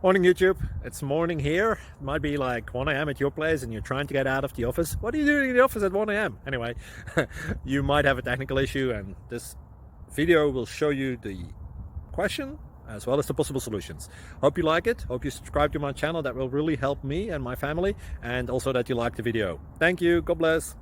Morning YouTube, it's morning here. It might be like 1 a.m. at your place and you're trying to get out of the office. What are you doing in the office at 1 a.m.? Anyway, you might have a technical issue and this video will show you the question as well as the possible solutions. Hope you like it, hope you subscribe to my channel. That will really help me and my family, and also that you like the video. Thank you, God bless.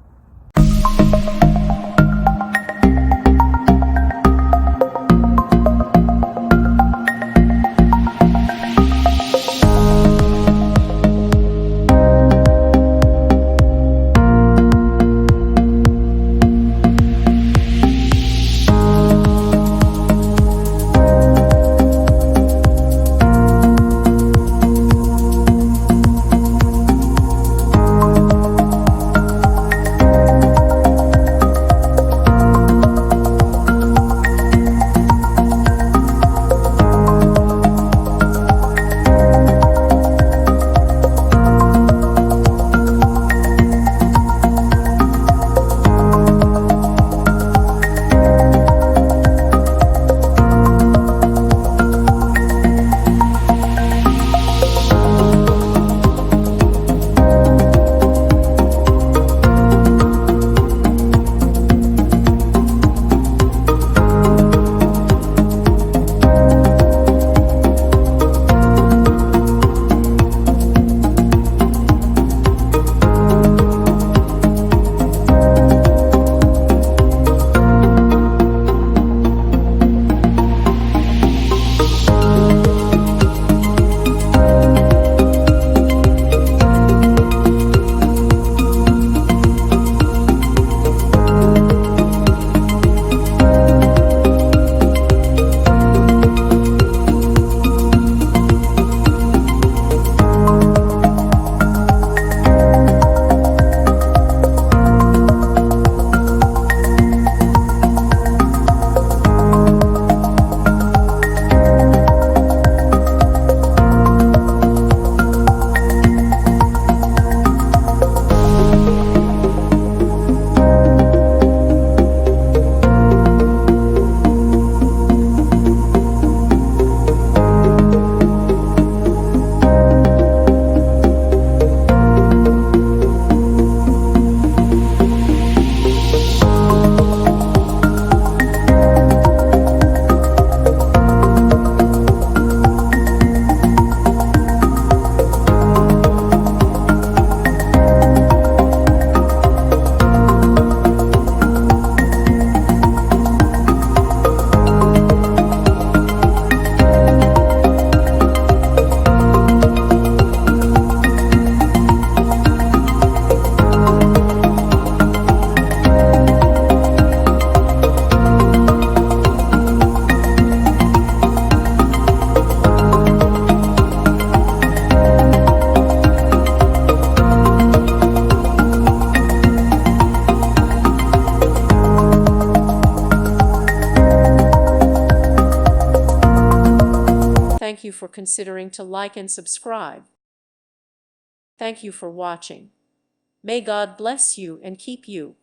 Thank you for considering to like and subscribe. Thank you for watching. May God bless you and keep you.